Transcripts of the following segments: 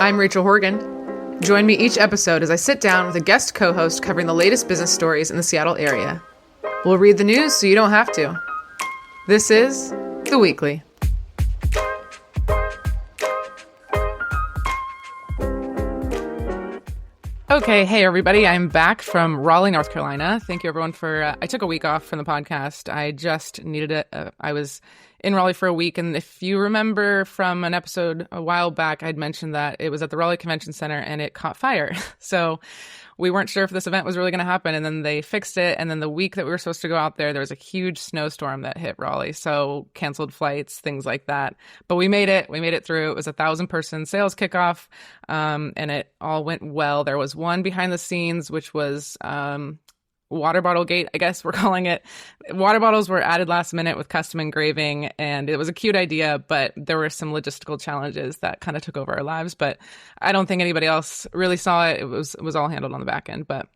I'm Rachel Horgan. Join me each episode as I sit down with a guest co-host covering the latest business stories in the Seattle area. We'll read the news so you don't have to. This is The Weekly. Okay, hey everybody, I'm back from Raleigh, North Carolina. Thank you everyone for, I took a week off from the podcast. I just needed it. I was in Raleigh for a week, and if you remember from an episode a while back, I'd mentioned that it was at the Raleigh Convention Center and it caught fire. So we weren't sure if this event was really going to happen, and then they fixed it, and then the week that we were supposed to go out there was a huge snowstorm that hit Raleigh, so canceled flights, things like that. But we made it through. It was a 1,000-person sales kickoff, and it all went well. There was one behind the scenes, which was water bottle gate, I guess we're calling it. Water bottles were added last minute with custom engraving, and it was a cute idea, but there were some logistical challenges that kind of took over our lives. But I don't think anybody else really saw it. It was all handled on the back end. But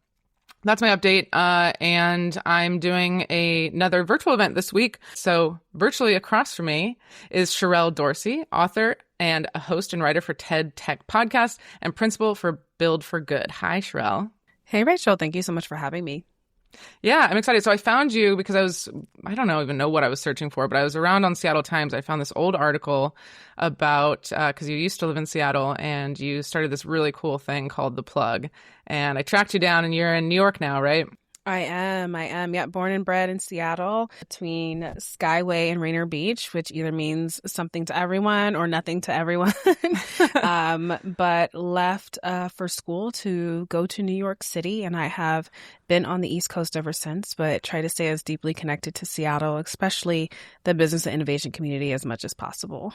that's my update. And I'm doing another virtual event this week. So virtually across from me is Sherrell Dorsey, author and a host and writer for TED Tech Podcast and principal for Build for Good. Hi, Sherrell. Hey, Rachel. Thank you so much for having me. Yeah, I'm excited. So I found you because I don't even know what I was searching for, but I was around on Seattle Times. I found this old article about, because you used to live in Seattle and you started this really cool thing called The Plug. And I tracked you down, and you're in New York now, right? I am. Yeah, born and bred in Seattle between Skyway and Rainier Beach, which either means something to everyone or nothing to everyone. But left for school to go to New York City, and I have been on the East Coast ever since, but try to stay as deeply connected to Seattle, especially the business and innovation community, as much as possible.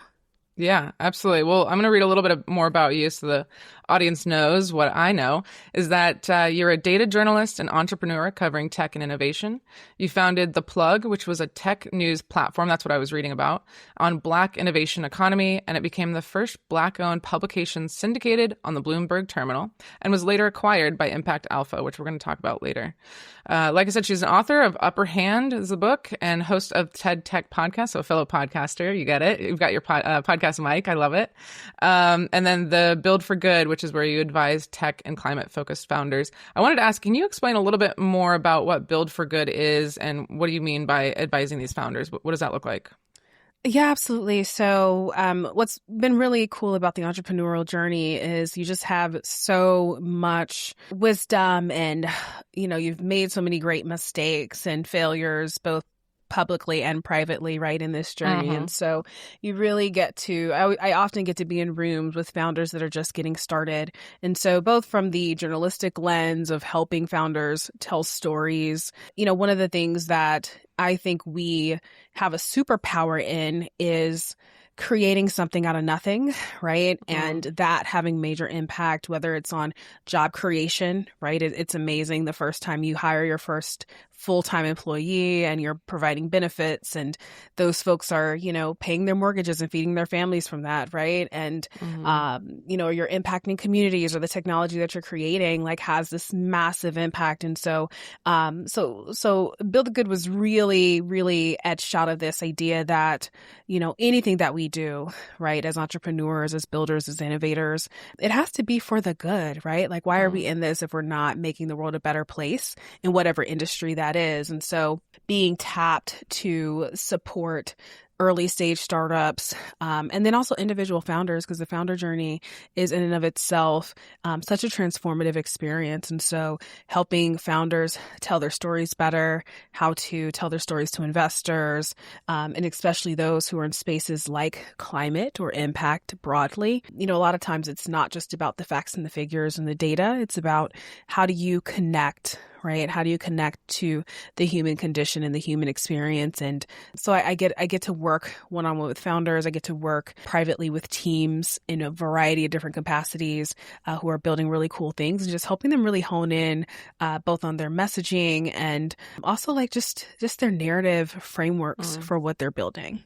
Yeah, absolutely. Well, I'm going to read a little bit more about you so the audience knows what I know, is that you're a data journalist and entrepreneur covering tech and innovation. You founded The Plug, which was a tech news platform, that's what I was reading about, on Black innovation economy, and it became the first Black-owned publication syndicated on the Bloomberg terminal and was later acquired by Impact Alpha, which we're going to talk about later. Like I said, she's an author of Upper Hand is the book and host of TED Tech Podcast, so a fellow podcaster. You get it. You've got your podcast mic. I love it. And then the Build for Good, which is where you advise tech and climate-focused founders. I wanted to ask, can you explain a little bit more about what Build for Good is and what do you mean by advising these founders? What does that look like? Yeah, absolutely. So what's been really cool about the entrepreneurial journey is you just have so much wisdom and, you've made so many great mistakes and failures, both publicly and privately, right, in this journey. And so you really get to, I often get to be in rooms with founders that are just getting started. And so both from the journalistic lens of helping founders tell stories, one of the things that I think we have a superpower in is creating something out of nothing, right? And that having major impact, whether it's on job creation, right? It's amazing the first time you hire your first full-time employee and you're providing benefits and those folks are, paying their mortgages and feeding their families from that, right? And, you're impacting communities, or the technology that you're creating has this massive impact. And so Build the Good was really, really etched out of this idea that, anything that we do, right, as entrepreneurs, as builders, as innovators, it has to be for the good, right? Why are we in this if we're not making the world a better place in whatever industry that is? And so being tapped to support early stage startups, and then also individual founders, because the founder journey is in and of itself such a transformative experience. And so helping founders tell their stories better, how to tell their stories to investors, and especially those who are in spaces like climate or impact broadly. A lot of times it's not just about the facts and the figures and the data. It's about how do you connect, right? How do you connect to the human condition and the human experience? And so I get to work one-on-one with founders. I get to work privately with teams in a variety of different capacities who are building really cool things and just helping them really hone in both on their messaging and also just their narrative frameworks for what they're building.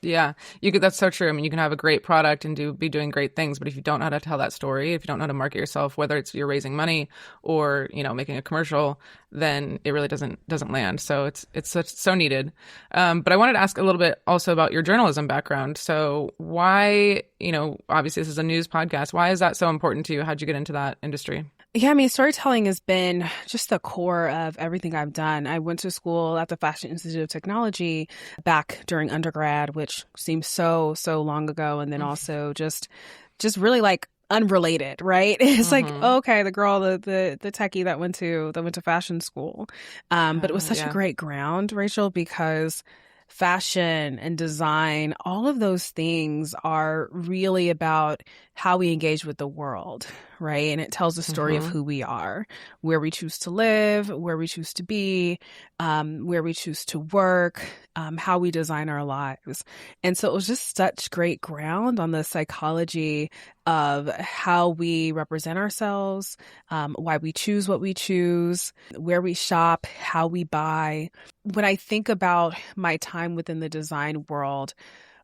Yeah, that's so true. I mean, you can have a great product and be doing great things, but if you don't know how to tell that story, if you don't know how to market yourself, whether it's you're raising money or, making a commercial, then it really doesn't land. So it's so needed. But I wanted to ask a little bit also about your journalism background. So why, obviously this is a news podcast. Why is that so important to you? How'd you get into that industry? Yeah, I mean, storytelling has been just the core of everything I've done. I went to school at the Fashion Institute of Technology back during undergrad, which seems so long ago. And then also just really like unrelated, right? It's like, okay, the girl, the techie that went to fashion school. But it was such a great ground, Rachel, because fashion and design, all of those things are really about how we engage with the world, right? And it tells the story of who we are, where we choose to live, where we choose to be, where we choose to work, how we design our lives. And so it was just such great ground on the psychology of how we represent ourselves, why we choose what we choose, where we shop, how we buy. When I think about my time within the design world,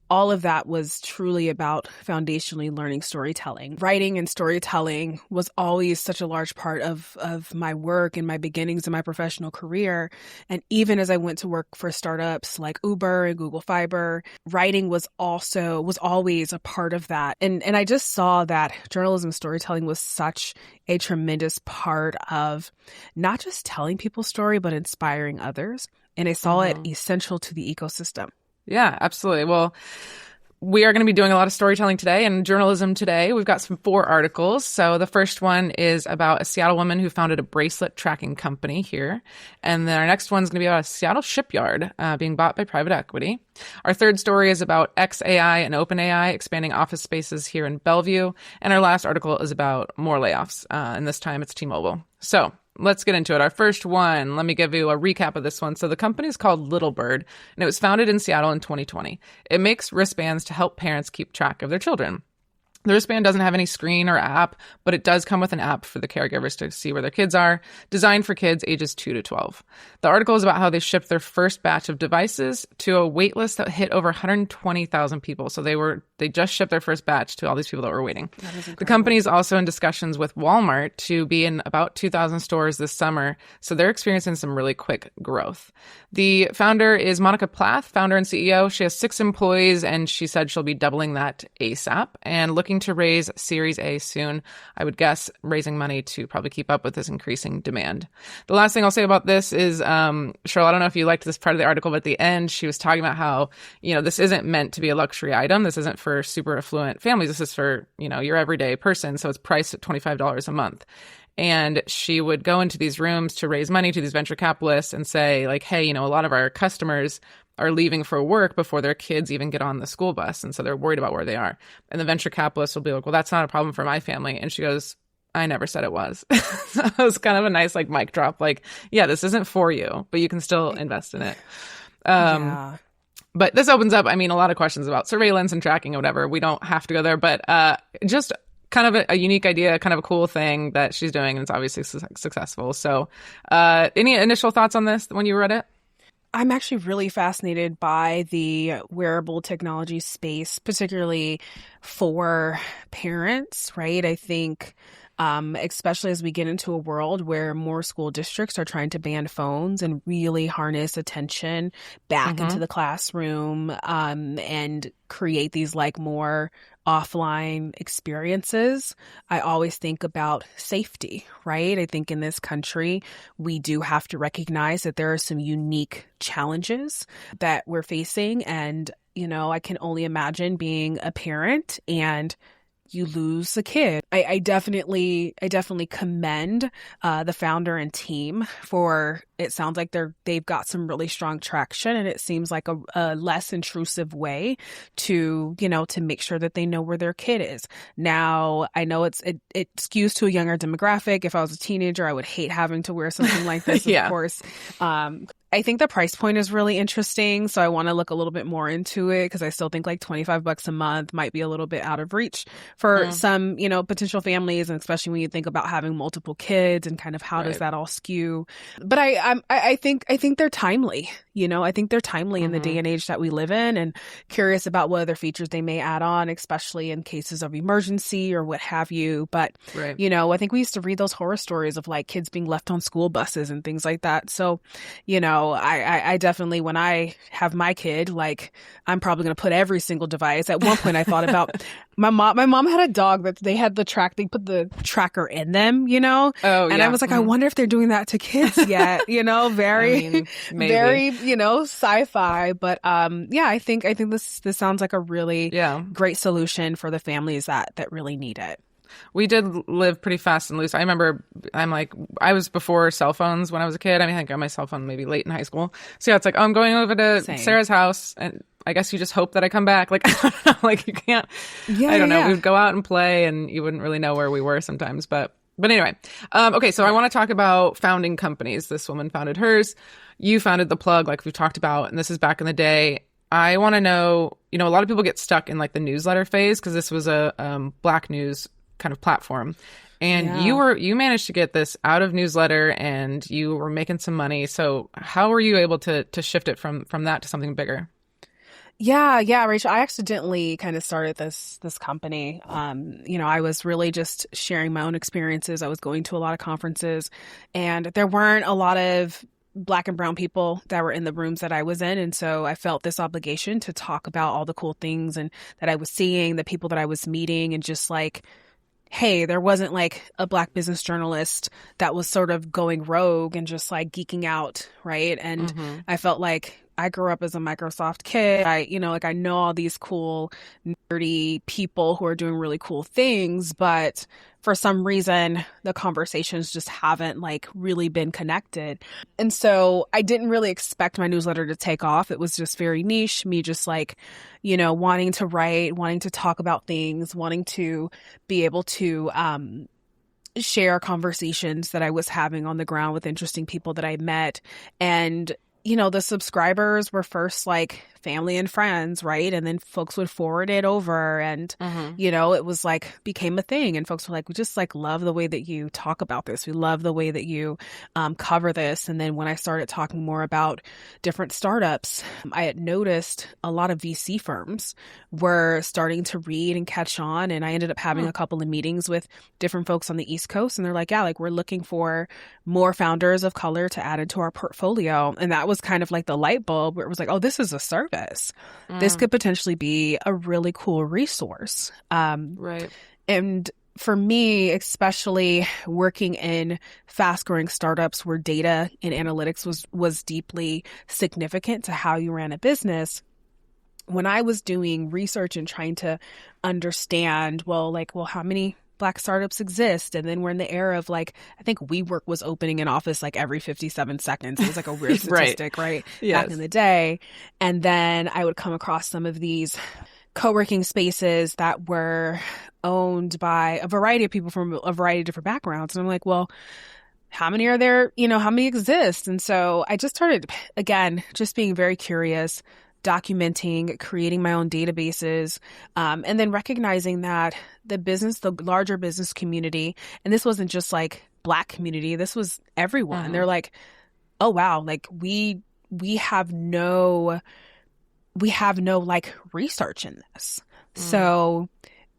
all of that was truly about foundationally learning storytelling. Writing and storytelling was always such a large part of my work and my beginnings in my professional career. And even as I went to work for startups like Uber and Google Fiber, writing was always a part of that. And I just saw that journalism storytelling was such a tremendous part of not just telling people's story, but inspiring others. And I saw it essential to the ecosystem. Yeah, absolutely. Well, we are going to be doing a lot of storytelling today and journalism today. We've got 4 articles. So the first one is about a Seattle woman who founded a bracelet tracking company here. And then our next one's going to be about a Seattle shipyard being bought by private equity. Our third story is about XAI and OpenAI expanding office spaces here in Bellevue. And our last article is about more layoffs. And this time it's T-Mobile. So let's get into it. Our first one, let me give you a recap of this one. So the company is called Little Bird, and it was founded in Seattle in 2020. It makes wristbands to help parents keep track of their children. The wristband doesn't have any screen or app, but it does come with an app for the caregivers to see where their kids are, designed for kids ages 2 to 12. The article is about how they shipped their first batch of devices to a wait list that hit over 120,000 people. So they just shipped their first batch to all these people that were waiting. The company is also in discussions with Walmart to be in about 2,000 stores this summer. So they're experiencing some really quick growth. The founder is Monica Plath, founder and CEO. She has 6 employees, and she said she'll be doubling that ASAP and looking to raise Series A soon. I would guess raising money to probably keep up with this increasing demand. The last thing I'll say about this is, Sherrell, I don't know if you liked this part of the article, but at the end, she was talking about how, this isn't meant to be a luxury item. This isn't for super affluent families. This is for, your everyday person. So it's priced at $25 a month. And she would go into these rooms to raise money to these venture capitalists and say, like, hey, a lot of our customers are leaving for work before their kids even get on the school bus. And so they're worried about where they are. And the venture capitalists will be like, well, that's not a problem for my family. And she goes, I never said it was. So it was kind of a nice mic drop. Like, yeah, this isn't for you, but you can still invest in it. But this opens up, a lot of questions about surveillance and tracking or whatever. We don't have to go there, but just kind of a unique idea, kind of a cool thing that she's doing, and it's obviously successful. So any initial thoughts on this when you read it? I'm actually really fascinated by the wearable technology space, particularly for parents, right? I think especially as we get into a world where more school districts are trying to ban phones and really harness attention back into the classroom and create these more offline experiences. I always think about safety, right? I think in this country, we do have to recognize that there are some unique challenges that we're facing. And, I can only imagine being a parent and you lose a kid. I definitely commend the founder and team for, it sounds like they've got some really strong traction, and it seems like a less intrusive way to make sure that they know where their kid is. Now, I know it skews to a younger demographic. If I was a teenager, I would hate having to wear something like this, of course. I think the price point is really interesting. So I want to look a little bit more into it because I still think like $25 a month might be a little bit out of reach for some, you know, potential families. And especially when you think about having multiple kids and kind of how does that all skew. But I think they're timely, you know, I think they're timely in the day and age that we live in, and curious about what other features they may add on, especially in cases of emergency or what have you. But, you know, I think we used to read those horror stories of like kids being left on school buses and things like that. So, you know, I definitely, when I have my kid, like I'm probably going to put every single device. At one point I thought about my mom had a dog that they had they put the tracker in them, you know? And I was like, I wonder if they're doing that to kids yet, you know, very, very, you know, sci-fi. But I think this sounds like a really great solution for the families that really need it. We did live pretty fast and loose. I remember I was before cell phones when I was a kid. I mean, I got my cell phone maybe late in high school. So it's like, oh, I'm going over to Sarah's house, and I guess you just hope that I come back. Like, I don't know, like you can't, I don't know. We'd go out and play and you wouldn't really know where we were sometimes. But anyway, okay. So I want to talk about founding companies. This woman founded hers. You founded The Plug, like we've talked about, and this is back in the day. I want to know, you know, a lot of people get stuck in like the newsletter phase because this was a Black news kind of platform, and you managed to get this out of newsletter and you were making some money. So how were you able to shift it from that to something bigger? Yeah, Rachel, I accidentally kind of started this company. You know, I was really just sharing my own experiences. I was going to a lot of conferences, and there weren't a lot of Black and brown people that were in the rooms that I was in. And so I felt this obligation to talk about all the cool things and that I was seeing, the people that I was meeting, and just like, hey, there wasn't like a Black business journalist that was sort of going rogue and just like geeking out, right? And I felt like I grew up as a Microsoft kid. I know all these cool, nerdy people who are doing really cool things, but for some reason, the conversations just haven't like really been connected. And so I didn't really expect my newsletter to take off. It was just very niche, me just like, you know, wanting to write, wanting to talk about things, wanting to be able to share conversations that I was having on the ground with interesting people that I met. And you know, the subscribers were first like family and friends, right? And then folks would forward it over and, you know, it was like became a thing. And folks were like, we just like love the way that you talk about this. We love the way that you cover this. And then when I started talking more about different startups, I had noticed a lot of VC firms were starting to read and catch on. And I ended up having a couple of meetings with different folks on the East Coast. And they're like, yeah, like we're looking for more founders of color to add into our portfolio. And that was kind of like the light bulb where it was like, oh, this is a service. This could potentially be a really cool resource. Right. And for me, especially working in fast-growing startups where data and analytics was deeply significant to how you ran a business, when I was doing research and trying to understand, how many Black startups exist? And then we're in the era of like, I think WeWork was opening an office like every 57 seconds. It was like a weird statistic, right? Yes. Back in the day. And then I would come across some of these co-working spaces that were owned by a variety of people from a variety of different backgrounds. And I'm like, well, how many are there? You know, how many exist? And so I just started, again, just being very curious, documenting, creating my own databases, and then recognizing that the larger business community, and this wasn't just like Black community, this was everyone. They're like, oh wow, like we have no like research in this. So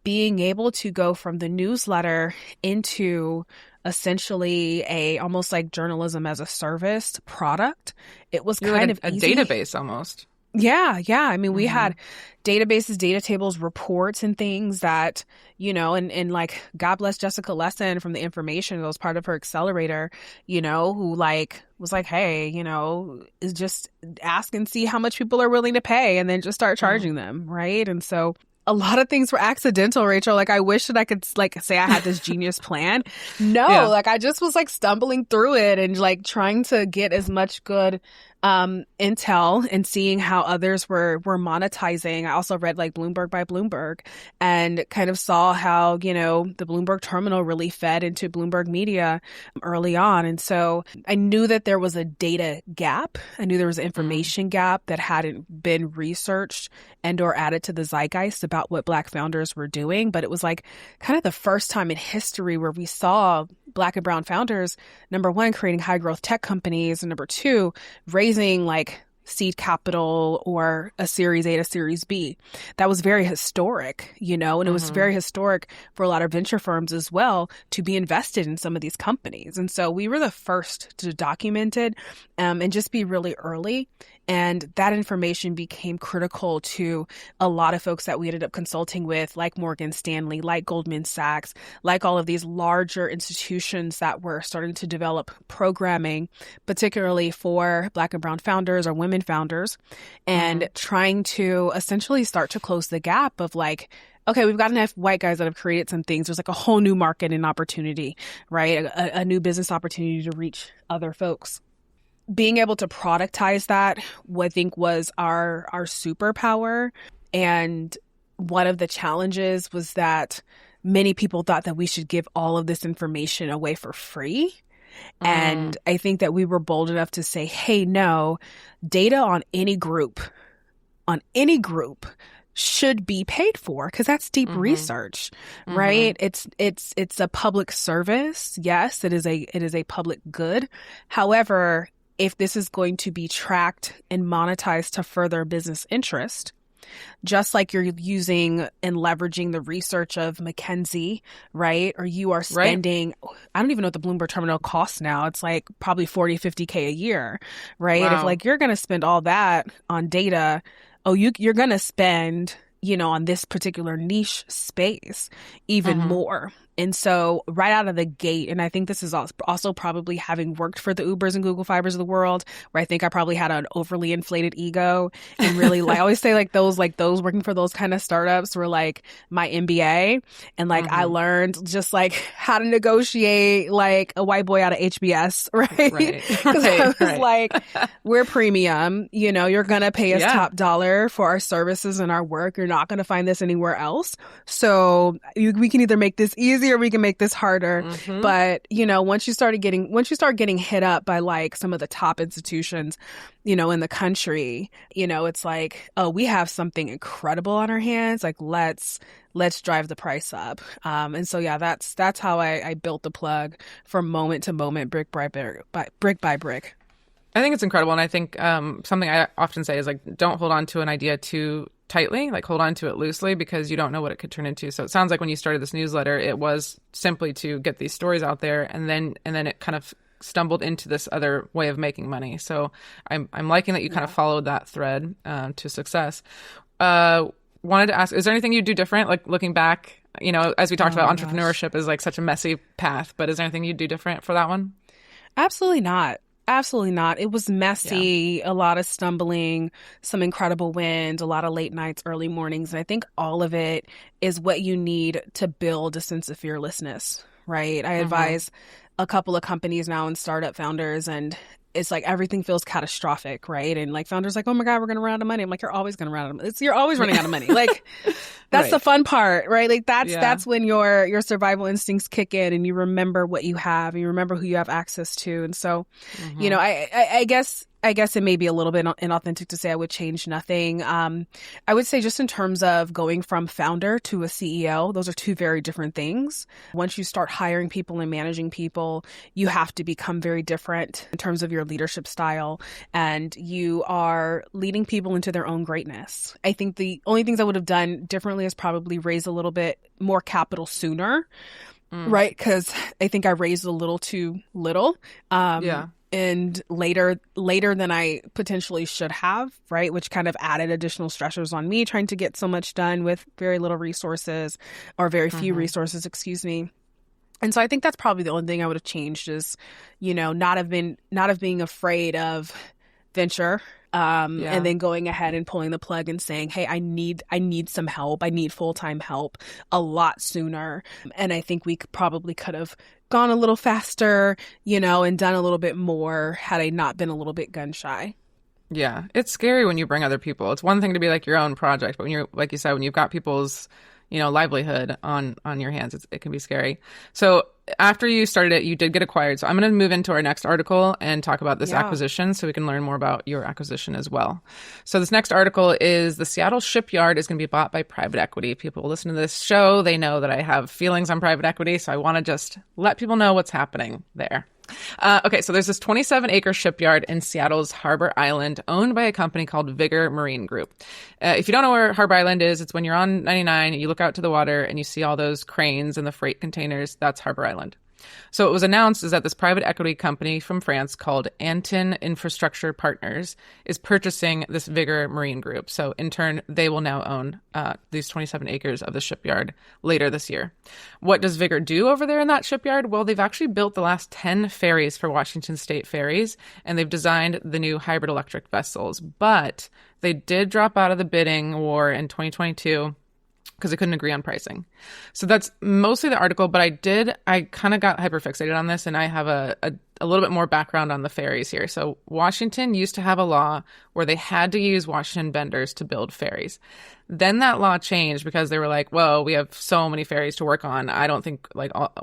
being able to go from the newsletter into essentially almost like journalism as a service product, it was kind like of a easy. database almost. Yeah. I mean, we had databases, data tables, reports, and things that, you know, and like, God bless Jessica Lesson from The Information, that was part of her accelerator, you know, who like was like, hey, you know, is just ask and see how much people are willing to pay and then just start charging them. Right. And so a lot of things were accidental, Rachel. Like, I wish that I could like say I had this genius plan. No, like I just was like stumbling through it and like trying to get as much good intel and seeing how others were monetizing. I also read like Bloomberg by Bloomberg and kind of saw how, you know, the Bloomberg terminal really fed into Bloomberg media early on. And so I knew that there was a data gap. I knew there was an information gap that hadn't been researched and or added to the zeitgeist about what Black founders were doing. But it was like kind of the first time in history where we saw Black and brown founders, number one, creating high growth tech companies, and number two, raising like seed capital or a Series A to Series B. That was very historic, you know, and it was very historic for a lot of venture firms as well to be invested in some of these companies. And so we were the first to document it and just be really early. And that information became critical to a lot of folks that we ended up consulting with, like Morgan Stanley, like Goldman Sachs, like all of these larger institutions that were starting to develop programming, particularly for Black and brown founders or women founders, and trying to essentially start to close the gap of like, okay, we've got enough white guys that have created some things. There's like a whole new market and opportunity, right? A new business opportunity to reach other folks. Being able to productize that, I think, was our superpower. And one of the challenges was that many people thought that we should give all of this information away for free. And I think that we were bold enough to say, hey, no, data on any group should be paid for because that's deep research, right? It's a public service. Yes, it is a public good. However, if this is going to be tracked and monetized to further business interest, just like you're using and leveraging the research of McKinsey, right? Or you are spending, I don't even know what the Bloomberg terminal costs now. It's like probably 40, 50K a year, right? Wow. If like you're going to spend all that on data, you're going to spend, you know, on this particular niche space even more. And so right out of the gate, and I think this is also probably having worked for the Ubers and Google Fibers of the world, where I think I probably had an overly inflated ego and really like, I always say like those working for those kind of startups were like my MBA. And like I learned just like how to negotiate like a white boy out of HBS, right? Because I was like, we're premium, you know, you're going to pay us top dollar for our services and our work. You're not going to find this anywhere else. So we can either make this easier, we can make this harder. But, you know, once you start getting hit up by like some of the top institutions, you know, in the country, you know, it's like, oh, we have something incredible on our hands. Like, let's drive the price up. And so, yeah, that's how I built the plug from moment to moment, brick by brick. I think it's incredible. And I think something I often say is like, don't hold on to an idea too tightly, like hold on to it loosely because you don't know what it could turn into. So it sounds like when you started this newsletter, it was simply to get these stories out there, and then it kind of stumbled into this other way of making money. So I'm liking that you kind of followed that thread to success. Wanted to ask, is there anything you do different? Like looking back, you know, as we talked about, entrepreneurship is like such a messy path, but is there anything you do different for that one? Absolutely not. Absolutely not. It was messy, a lot of stumbling, some incredible wins, a lot of late nights, early mornings. And I think all of it is what you need to build a sense of fearlessness, right? I advise a couple of companies now and startup founders, and it's like everything feels catastrophic, right? And like founders like, oh my God, we're going to run out of money. I'm like, you're always going to run out of money. You're always running out of money. Like that's the fun part, right? Like that's when your survival instincts kick in and you remember what you have and you remember who you have access to. And so, you know, I guess it may be a little bit inauthentic to say I would change nothing. I would say just in terms of going from founder to a CEO, those are two very different things. Once you start hiring people and managing people, you have to become very different in terms of your leadership style, and you are leading people into their own greatness. I think the only things I would have done differently is probably raise a little bit more capital sooner, right? Because I think I raised a little too little. And later than I potentially should have, right? Which kind of added additional stressors on me trying to get so much done with very little resources, or very few resources, excuse me. And so I think that's probably the only thing I would have changed is, you know, not of being afraid of venture, and then going ahead and pulling the plug and saying, hey, I need some help. I need full-time help a lot sooner. And I think we probably could have gone a little faster, you know, and done a little bit more had I not been a little bit gun shy. Yeah, it's scary when you bring other people. It's one thing to be like your own project, but when you're, like you said, when you've got people's, livelihood on your hands, it can be scary. So after you started it, you did get acquired. So I'm going to move into our next article and talk about this acquisition so we can learn more about your acquisition as well. So this next article is the Seattle shipyard is going to be bought by private equity. People who listen to this show, they know that I have feelings on private equity, so I want to just let people know what's happening there. Okay, so there's this 27-acre shipyard in Seattle's Harbor Island owned by a company called Vigor Marine Group. If you don't know where Harbor Island is, it's when you're on 99, you look out to the water and you see all those cranes and the freight containers. That's Harbor Island. So what was announced is that this private equity company from France called Antin Infrastructure Partners is purchasing this Vigor Marine Group. So in turn, they will now own these 27 acres of the shipyard later this year. What does Vigor do over there in that shipyard? Well, they've actually built the last 10 ferries for Washington State Ferries, and they've designed the new hybrid electric vessels. But they did drop out of the bidding war in 2022 because they couldn't agree on pricing. So that's mostly the article, but I kind of got hyperfixated on this, and I have a little bit more background on the ferries here. So Washington used to have a law where they had to use Washington vendors to build ferries. Then that law changed because they were like, well, we have so many ferries to work on. I don't think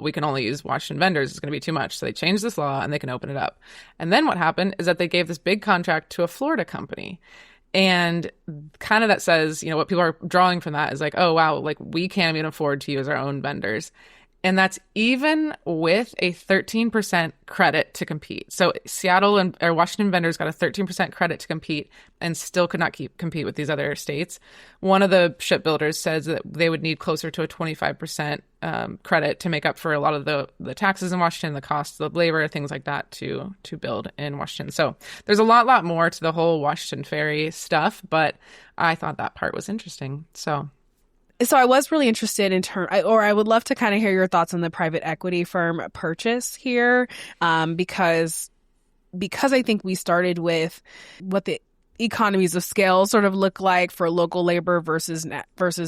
we can only use Washington vendors. It's going to be too much. So they changed this law and they can open it up. And then what happened is that they gave this big contract to a Florida company. And kind of that says, what people are drawing from that is like, oh, wow, like we can't even afford to use our own vendors. And that's even with a 13% credit to compete. So Seattle or Washington vendors got a 13% credit to compete and still could not compete with these other states. One of the shipbuilders says that they would need closer to a 25% credit to make up for a lot of the taxes in Washington, the costs of labor, things like that to build in Washington. So there's a lot more to the whole Washington ferry stuff, but I thought that part was interesting. So I was really interested I would love to kind of hear your thoughts on the private equity firm purchase here, because I think we started with what the economies of scale sort of look like for local labor versus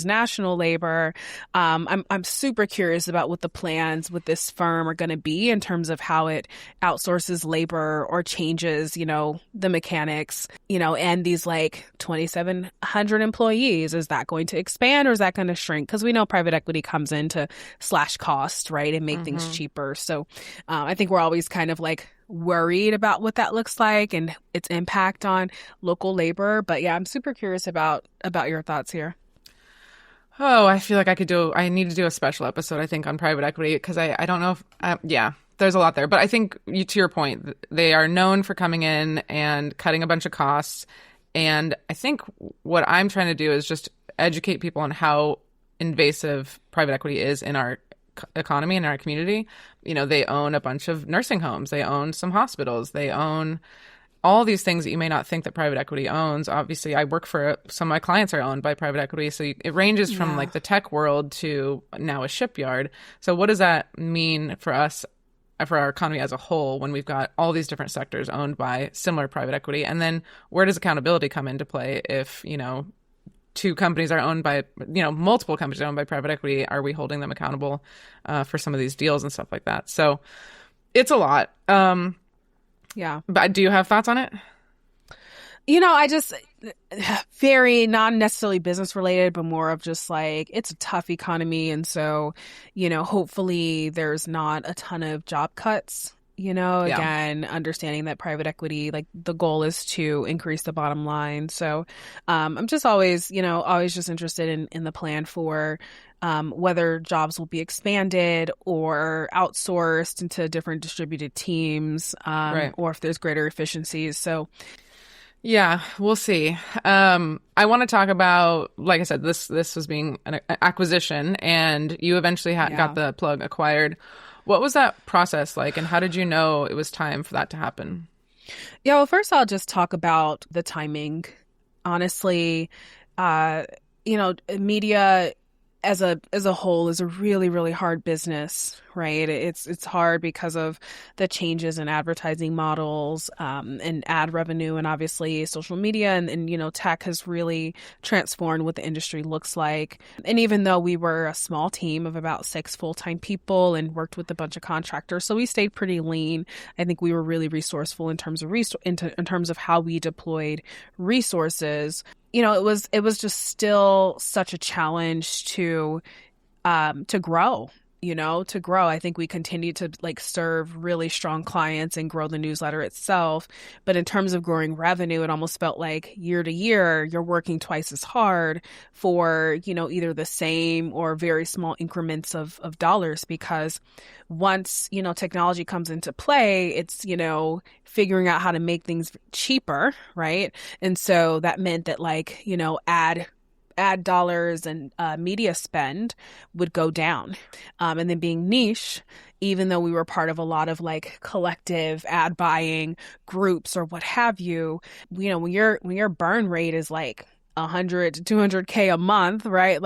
national labor. I'm super curious about what the plans with this firm are going to be in terms of how it outsources labor or changes, the mechanics, and these like 2,700 employees. Is that going to expand or is that going to shrink? Because we know private equity comes in to slash cost, right, and make things cheaper. So I think we're always kind of like worried about what that looks like and its impact on local labor. But yeah, I'm super curious about your thoughts here. Oh, I feel like I need to do a special episode, I think, on private equity because I don't know if, there's a lot there. But I think to your point, they are known for coming in and cutting a bunch of costs. And I think what I'm trying to do is just educate people on how invasive private equity is in our economy and our community. They own a bunch of nursing homes. They own some hospitals. They own all these things that you may not think that private equity owns. Obviously, I work for some of my clients are owned by private equity. So it ranges from like the tech world to now a shipyard. So what does that mean for us, for our economy as a whole, when we've got all these different sectors owned by similar private equity? And then where does accountability come into play if, two companies are owned by, multiple companies are owned by private equity? Are we holding them accountable for some of these deals and stuff like that? So it's a lot. But do you have thoughts on it? I just very not necessarily business related, but more of just like it's a tough economy. And so, hopefully there's not a ton of job cuts. Again, understanding that private equity, like the goal is to increase the bottom line. So I'm just always just interested in the plan for whether jobs will be expanded or outsourced into different distributed teams, or if there's greater efficiencies. So yeah, we'll see. I want to talk about, like I said, this was being an acquisition and you eventually got the plug acquired. What was that process like, and how did you know it was time for that to happen? Yeah, well, first I'll just talk about the timing. Honestly, media as a whole is a really, really hard business, right? It's hard because of the changes in advertising models, and ad revenue, and obviously social media and tech has really transformed what the industry looks like. And even though we were a small team of about 6 full-time people and worked with a bunch of contractors, so we stayed pretty lean. I think we were really resourceful in terms of in terms of how we deployed resources. It was just still such a challenge to grow. To grow. I think we continue to serve really strong clients and grow the newsletter itself. But in terms of growing revenue, it almost felt like year to year, you're working twice as hard for, either the same or very small increments of dollars, because once, technology comes into play, it's, figuring out how to make things cheaper, right? And so that meant that ad dollars and media spend would go down. And then being niche, even though we were part of a lot of collective ad buying groups or what have you, when your burn rate is 100 to 200K a month, right?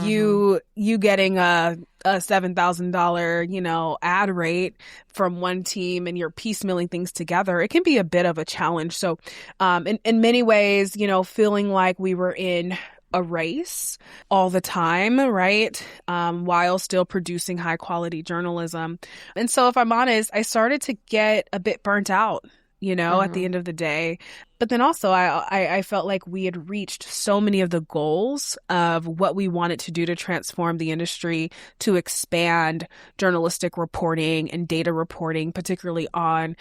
You getting a $7,000, ad rate from one team and you're piecemealing things together, it can be a bit of a challenge. So, in many ways, feeling like we were in a race all the time, right? While still producing high quality journalism. And so if I'm honest, I started to get a bit burnt out, at the end of the day. But then also I felt like we had reached so many of the goals of what we wanted to do to transform the industry, to expand journalistic reporting and data reporting, particularly on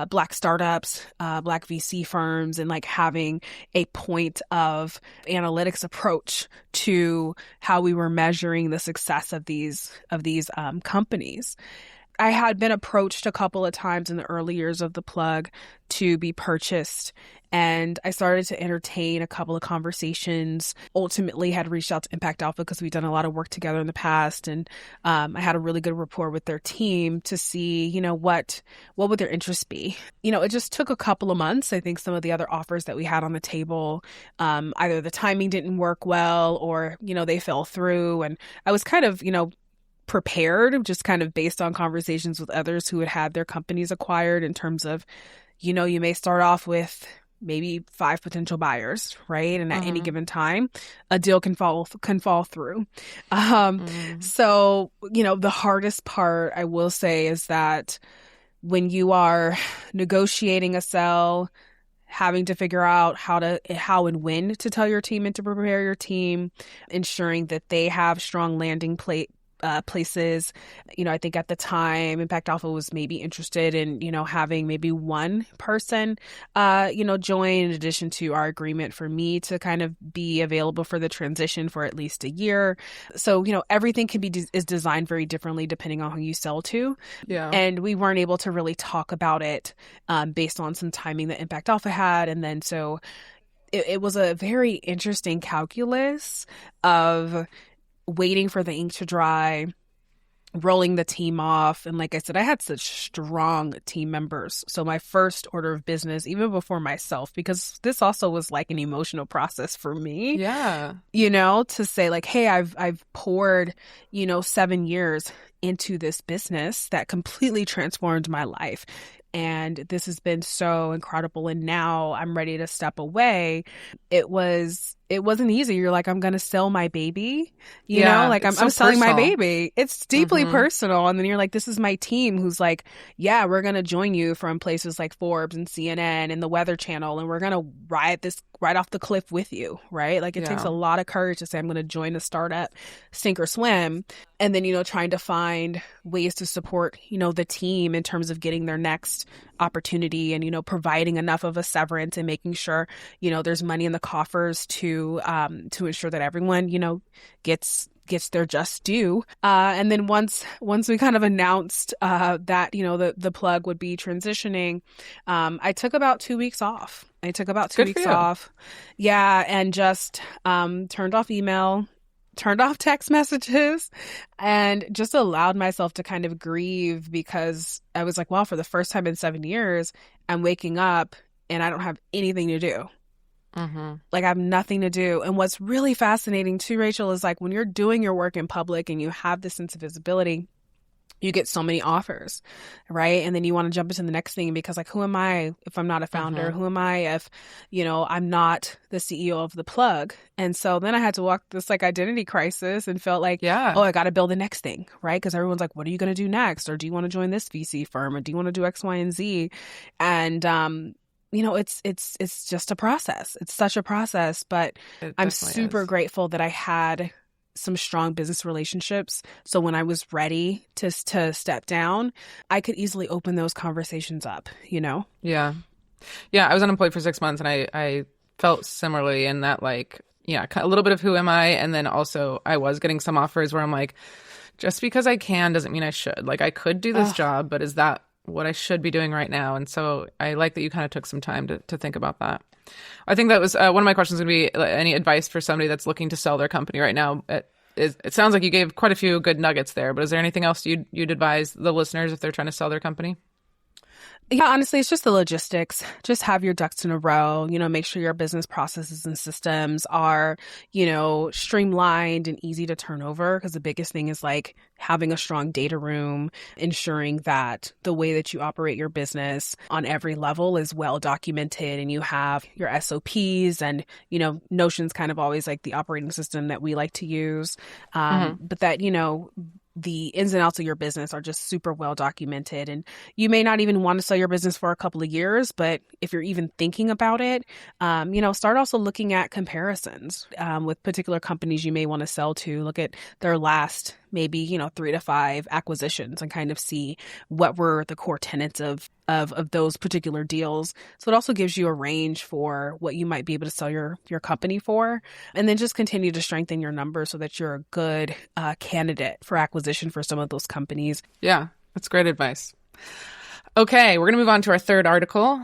Black startups, Black VC firms, and having a point of analytics approach to how we were measuring the success of these companies. I had been approached a couple of times in the early years of the plug to be purchased, and I started to entertain a couple of conversations. Ultimately had reached out to Impact Alpha because we've done a lot of work together in the past, and I had a really good rapport with their team to see, what would their interests be. It just took a couple of months. I think some of the other offers that we had on the table, either the timing didn't work well or, they fell through, and I was kind of, prepared, just kind of based on conversations with others who had had their companies acquired, in terms of, you may start off with maybe 5 potential buyers, right? And at any given time, a deal can fall through. So, the hardest part, I will say, is that when you are negotiating a sell, having to figure out how and when to tell your team and to prepare your team, ensuring that they have strong landing places. I think at the time, Impact Alpha was maybe interested in, having maybe one person, join, in addition to our agreement for me to kind of be available for the transition for at least a year. So, everything can be is designed very differently depending on who you sell to. Yeah. And we weren't able to really talk about it based on some timing that Impact Alpha had. And then so it was a very interesting calculus of waiting for the ink to dry, rolling the team off. And like I said, I had such strong team members. So my first order of business, even before myself, because this also was like an emotional process for me. Yeah. To say hey, I've poured, 7 years into this business that completely transformed my life. And this has been so incredible. And now I'm ready to step away. It wasn't easy. You're like, I'm going to sell my baby, I'm selling my baby. It's deeply personal. And then you're like, this is my team who's like, yeah, we're going to join you from places like Forbes and CNN and the Weather Channel. And we're going to ride this right off the cliff with you, right? It takes a lot of courage to say, I'm going to join a startup, sink or swim. And then, trying to find ways to support, the team in terms of getting their next opportunity and, providing enough of a severance and making sure, there's money in the coffers to ensure that everyone, gets their just due. And then once we kind of announced that, the plug would be transitioning, I took about 2 weeks off. Yeah. And just turned off email, turned off text messages, and just allowed myself to kind of grieve, because I was like, well, for the first time in 7 years, I'm waking up and I don't have anything to do. Like I have nothing to do. And what's really fascinating too, Rachel, is like when you're doing your work in public and you have this sense of visibility, you get so many offers, right? And then you want to jump into the next thing because like, who am I if I'm not a founder? Who am I if, I'm not the CEO of the plug? And so then I had to walk this like identity crisis and felt like, oh, I got to build the next thing, right? Because everyone's like, what are you going to do next? Or do you want to join this VC firm? Or do you want to do X, Y, and Z? And, it's just a process. It's such a process, but I'm super grateful that I had some strong business relationships. So when I was ready to step down, I could easily open those conversations up, Yeah. Yeah. I was unemployed for 6 months and I felt similarly in that like, a little bit of who am I? And then also I was getting some offers where I'm like, just because I can doesn't mean I should. Like I could do this job, but is that what I should be doing right now? And so I like that you kind of took some time to think about that. I think that was one of my questions would be any advice for somebody that's looking to sell their company right now. It sounds like you gave quite a few good nuggets there, but is there anything else you'd advise the listeners if they're trying to sell their company? Yeah, honestly, it's just the logistics. Just have your ducks in a row, make sure your business processes and systems are, streamlined and easy to turn over. Because the biggest thing is like having a strong data room, ensuring that the way that you operate your business on every level is well documented and you have your SOPs and, Notion's kind of always like the operating system that we like to use. But that, the ins and outs of your business are just super well documented. And you may not even want to sell your business for a couple of years, but if you're even thinking about it, start also looking at comparisons with particular companies you may want to sell to. Look at their last maybe, 3 to 5 acquisitions and kind of see what were the core tenets of those particular deals. So it also gives you a range for what you might be able to sell your company for, and then just continue to strengthen your numbers so that you're a good candidate for acquisition for some of those companies. Yeah, that's great advice. Okay, we're going to move on to our third article.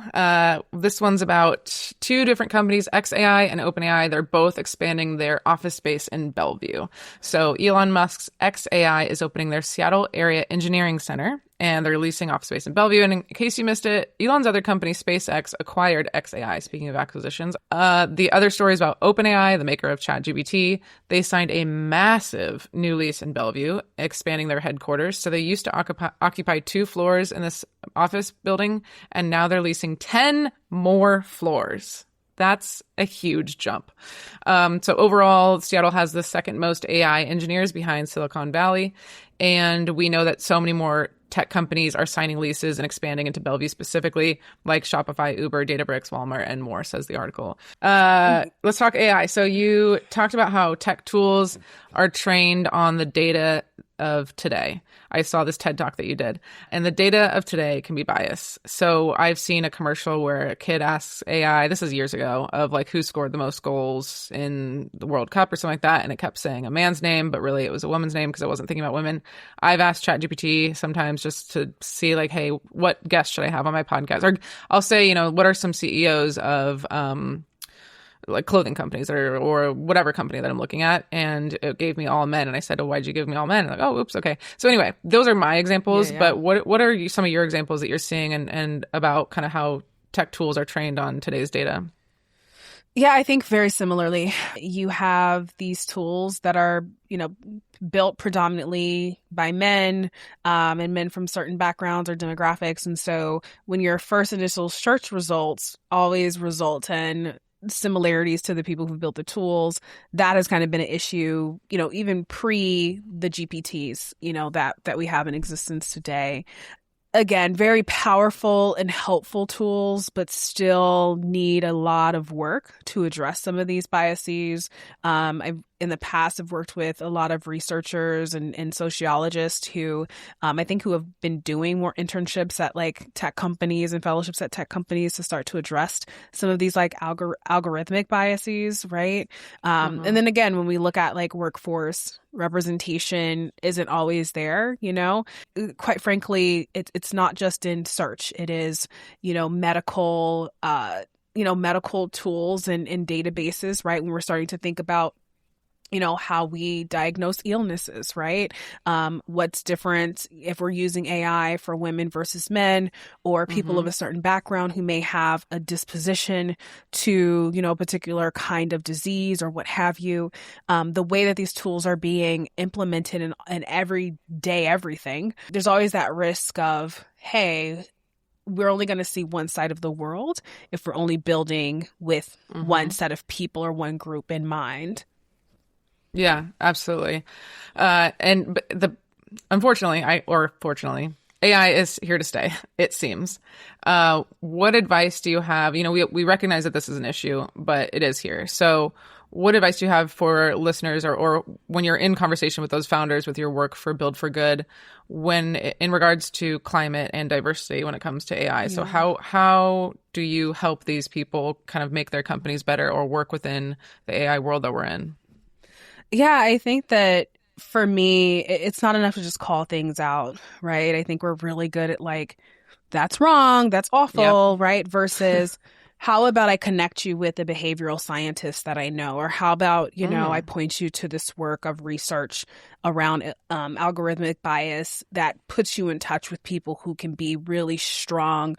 This one's about 2 different companies, xAI and OpenAI. They're both expanding their office space in Bellevue. So Elon Musk's xAI is opening their Seattle area engineering center, and they're leasing office space in Bellevue. And in case you missed it, Elon's other company, SpaceX, acquired xAI. Speaking of acquisitions, the other story is about OpenAI, the maker of ChatGPT. They signed a massive new lease in Bellevue, expanding their headquarters. So they used to occupy 2 floors in this office building, and now they're leasing 10 more floors. That's a huge jump. So overall, Seattle has the second most AI engineers behind Silicon Valley. And we know that so many more tech companies are signing leases and expanding into Bellevue specifically, like Shopify, Uber, Databricks, Walmart, and more, says the article. Let's talk AI. So you talked about how tech tools are trained on the data of today. I saw this TED Talk that you did, and the data of today can be biased. So I've seen a commercial where a kid asks AI, this is years ago, of like who scored the most goals in the World Cup or something like that. And it kept saying a man's name, but really it was a woman's name because I wasn't thinking about women. I've asked ChatGPT sometimes just to see like, hey, what guest should I have on my podcast? Or I'll say, what are some CEOs of, like clothing companies or whatever company that I'm looking at, and it gave me all men. And I said, oh, why'd you give me all men? And like, oh, oops, okay. So anyway, those are my examples. Yeah. But what are some of your examples that you're seeing and about kind of how tech tools are trained on today's data? Yeah, I think very similarly. You have these tools that are, built predominantly by men and men from certain backgrounds or demographics. And so when your first initial search results always result in similarities to the people who built the tools, that has kind of been an issue, even pre the GPTs, that we have in existence today. Again, very powerful and helpful tools, but still need a lot of work to address some of these biases. I've in the past have worked with a lot of researchers and sociologists who have been doing more internships at like tech companies and fellowships at tech companies to start to address some of these like algorithmic biases, right? And then again, when we look at like workforce representation isn't always there, quite frankly, it's not just in search. It is, medical tools and databases, right? When we're starting to think about how we diagnose illnesses, right? What's different if we're using AI for women versus men, or people of a certain background who may have a disposition to, a particular kind of disease or what have you. The way that these tools are being implemented in everyday everything, there's always that risk of, hey, we're only going to see one side of the world if we're only building with one set of people or one group in mind. Yeah, absolutely. Unfortunately, or fortunately, AI is here to stay, it seems. What advice do you have? We recognize that this is an issue, but it is here. So what advice do you have for listeners or when you're in conversation with those founders with your work for Build for Good, when in regards to climate and diversity when it comes to AI? Yeah. So how do you help these people kind of make their companies better or work within the AI world that we're in? Yeah, I think that for me, it's not enough to just call things out, right? I think we're really good at that's wrong, that's awful, right? Versus how about I connect you with a behavioral scientist that I know? Or how about, I point you to this work of research around algorithmic bias that puts you in touch with people who can be really strong,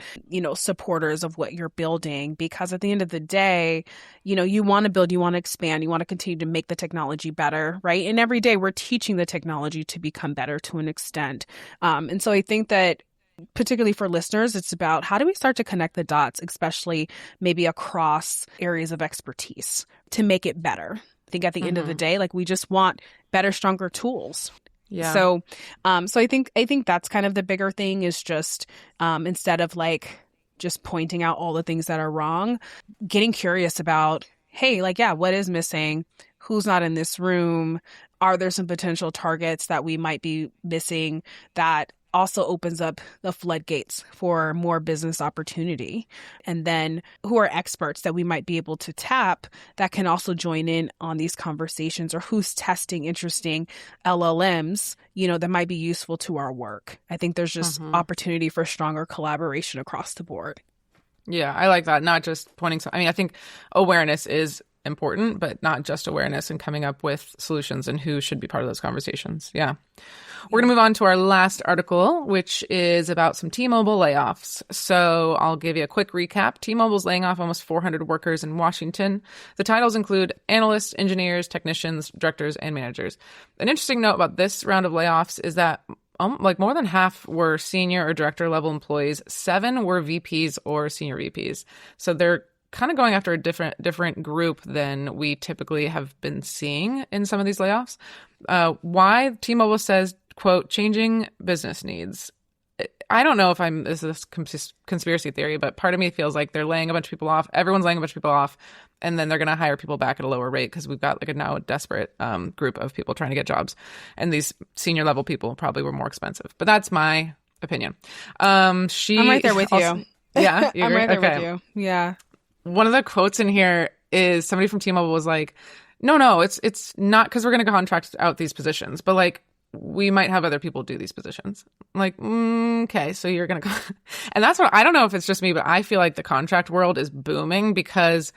supporters of what you're building. Because at the end of the day, you want to build, you want to expand, you want to continue to make the technology better, right? And every day we're teaching the technology to become better to an extent. And so I think that particularly for listeners, it's about how do we start to connect the dots, especially maybe across areas of expertise to make it better. I think at the end of the day, we just want better, stronger tools. Yeah. So I think that's kind of the bigger thing is just instead of just pointing out all the things that are wrong, getting curious about, hey, what is missing? Who's not in this room? Are there some potential targets that we might be missing that also opens up the floodgates for more business opportunity? And then who are experts that we might be able to tap that can also join in on these conversations, or who's testing interesting LLMs, that might be useful to our work. I think there's just opportunity for stronger collaboration across the board. Yeah, I like that. Not just pointing. I think awareness is important, but not just awareness, and coming up with solutions and who should be part of those conversations. Yeah. We're going to move on to our last article, which is about some T-Mobile layoffs. So I'll give you a quick recap. T-Mobile's laying off almost 400 workers in Washington. The titles include analysts, engineers, technicians, directors, and managers. An interesting note about this round of layoffs is that more than half were senior or director level employees. 7 were VPs or senior VPs. So they're kind of going after a different group than we typically have been seeing in some of these layoffs. Why? T-Mobile says, quote, changing business needs. I don't know if this is conspiracy theory, but part of me feels like they're laying a bunch of people off. Everyone's laying a bunch of people off, and then they're going to hire people back at a lower rate because we've got a desperate group of people trying to get jobs. And these senior level people probably were more expensive. But that's my opinion. I'm right there with you. Yeah? I'm right there with you. Yeah. One of the quotes in here is somebody from T-Mobile was like, no, it's not because we're going to contract out these positions, but we might have other people do these positions. Okay, so you're going to go. And that's what, I don't know if it's just me, but I feel like the contract world is booming because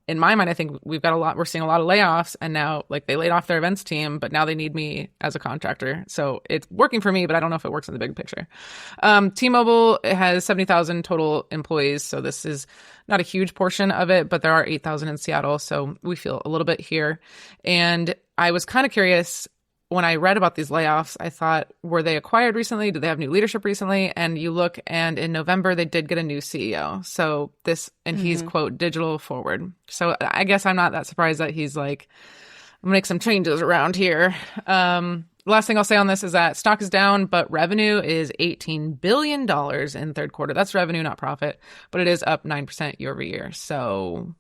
in my mind, I think we're seeing a lot of layoffs, and now they laid off their events team, but now they need me as a contractor. So it's working for me, but I don't know if it works in the big picture. T-Mobile has 70,000 total employees. So this is not a huge portion of it, but there are 8,000 in Seattle. So we feel a little bit here. And I was kind of curious when I read about these layoffs, I thought, were they acquired recently? Did they have new leadership recently? And you look, and in November, they did get a new CEO. So he's, quote, digital forward. So I guess I'm not that surprised that he's like, I'm gonna make some changes around here. Last thing I'll say on this is that stock is down, but revenue is $18 billion in third quarter. That's revenue, not profit, but it is up 9% year over year. So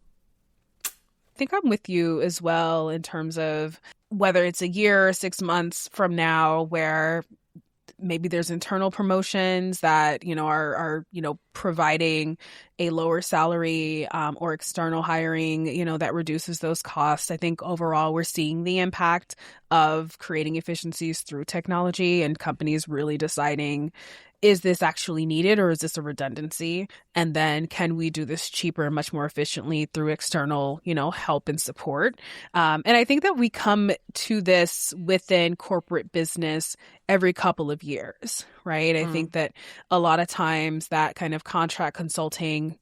I think I'm with you as well in terms of whether it's a year or 6 months from now where maybe there's internal promotions that, are providing a lower salary or external hiring, that reduces those costs. I think overall we're seeing the impact of creating efficiencies through technology and companies really deciding, is this actually needed or is this a redundancy? And then can we do this cheaper and much more efficiently through external, help and support? And I think that we come to this within corporate business every couple of years, right? I think that a lot of times that kind of contract consulting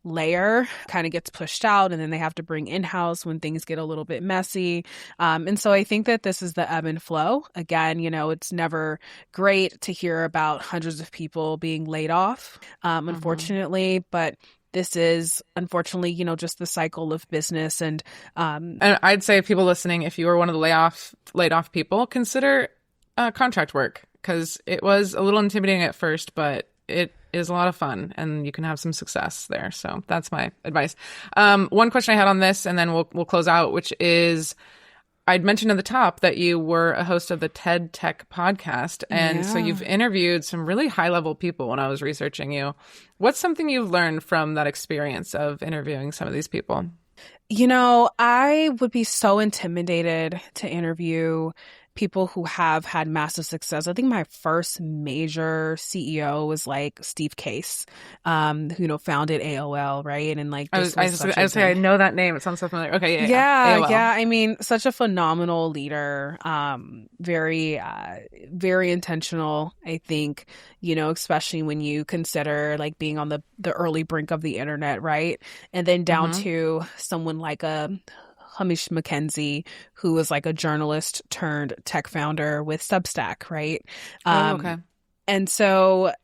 layer kind of gets pushed out, and then they have to bring in-house when things get a little bit messy. And so I think that this is the ebb and flow. Again, it's never great to hear about hundreds of people being laid off, unfortunately, but this is unfortunately, just the cycle of business. And I'd say people listening, if you were one of the laid off people, consider contract work, because it was a little intimidating at first, but it is a lot of fun and you can have some success there. So that's my advice. One question I had on this, and then we'll close out, which is, I'd mentioned at the top that you were a host of the TED Tech podcast. And so you've interviewed some really high level people when I was researching you. What's something you've learned from that experience of interviewing some of these people? I would be so intimidated to interview people who have had massive success. I think my first major CEO was like Steve Case, who founded AOL, right? And like, I know that name. It sounds so familiar. Okay, yeah. I mean, such a phenomenal leader. Very, very intentional. I think, especially when you consider like being on the early brink of the internet, right? And then down to someone like a Hamish McKenzie, who was like a journalist turned tech founder with Substack, right? Okay. And so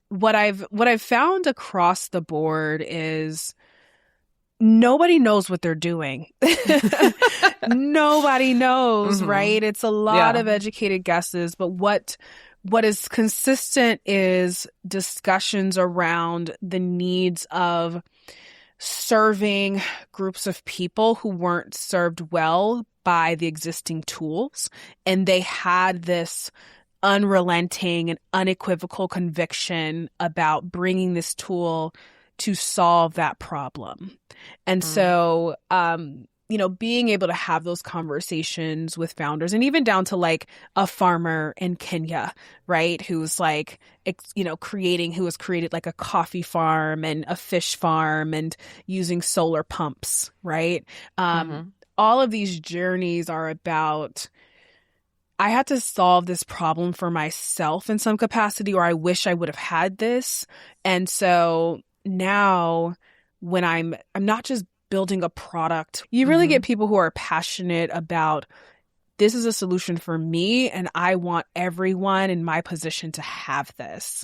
what I've found across the board is nobody knows what they're doing. Nobody knows, right? It's a lot of educated guesses, but what is consistent is discussions around the needs of serving groups of people who weren't served well by the existing tools. And they had this unrelenting and unequivocal conviction about bringing this tool to solve that problem. And so, being able to have those conversations with founders, and even down to like a farmer in Kenya, right? Who's like, who has created like a coffee farm and a fish farm and using solar pumps, right? All of these journeys are about, I had to solve this problem for myself in some capacity, or I wish I would have had this. And so now when I'm not just building a product, you really get people who are passionate about, this is a solution for me and I want everyone in my position to have this.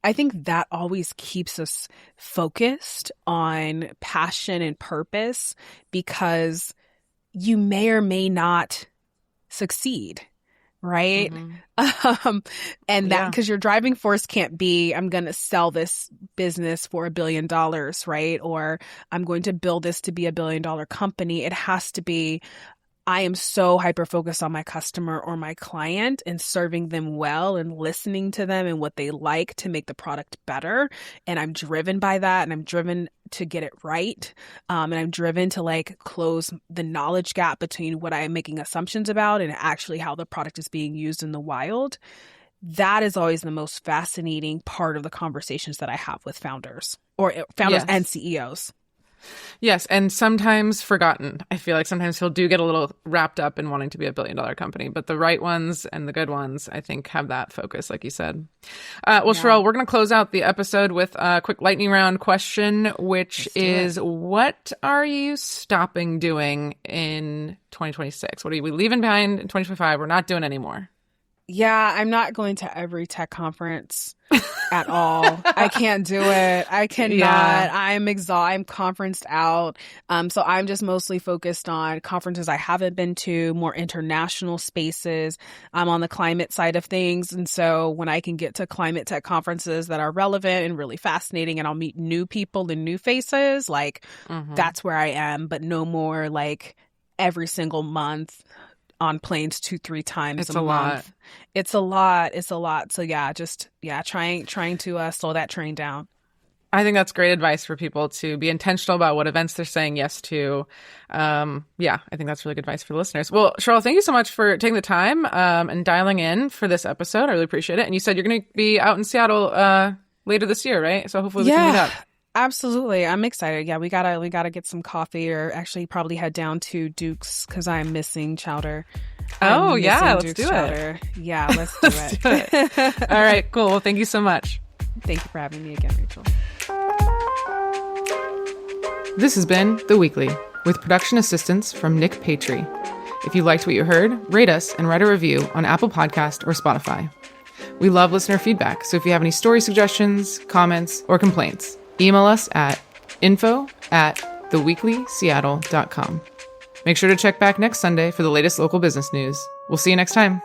I think that always keeps us focused on passion and purpose, because you may or may not succeed, right? And that, because your driving force can't be, I'm going to sell this business for $1 billion, right? Or I'm going to build this to be $1 billion company. It has to be, I am so hyper-focused on my customer or my client and serving them well and listening to them and what they like to make the product better. And I'm driven by that, and I'm driven to get it right. And I'm driven to like close the knowledge gap between what I'm making assumptions about and actually how the product is being used in the wild. That is always the most fascinating part of the conversations that I have with founders and CEOs. Yes, and sometimes forgotten. I feel like sometimes people do get a little wrapped up in wanting to be $1 billion company, but the right ones and the good ones, I think, have that focus, like you said. Sherrell, we're going to close out the episode with a quick lightning round question, which is, what are you stopping doing in 2026? What are we leaving behind in 2025? We're not doing anymore. Yeah, I'm not going to every tech conference at all. I can't do it. I cannot. Yeah. I'm conferenced out. So I'm just mostly focused on conferences I haven't been to, more international spaces. I'm on the climate side of things. And so when I can get to climate tech conferences that are relevant and really fascinating, and I'll meet new people and new faces, like that's where I am, but no more like every single month on planes 2-3 times a month. It's a lot. So trying to slow that train down. I think that's great advice for people to be intentional about what events they're saying yes to. Yeah, I think that's really good advice for the listeners. Well, Sherrell, thank you so much for taking the time and dialing in for this episode. I really appreciate it. And you said you're going to be out in Seattle later this year, right? So hopefully we can meet up. Absolutely. I'm excited. Yeah, we gotta get some coffee, or actually probably head down to Duke's because I'm missing chowder. Let's do it. Yeah, let's do it. Do it. All right, cool. Well, thank you so much. Thank you for having me again, Rachel. This has been The Weekly, with production assistance from Nick Patry. If you liked what you heard, rate us and write a review on Apple Podcast or Spotify. We love listener feedback, so if you have any story suggestions, comments, or complaints, email us at info@theweeklyseattle.com. Make sure to check back next Sunday for the latest local business news. We'll see you next time.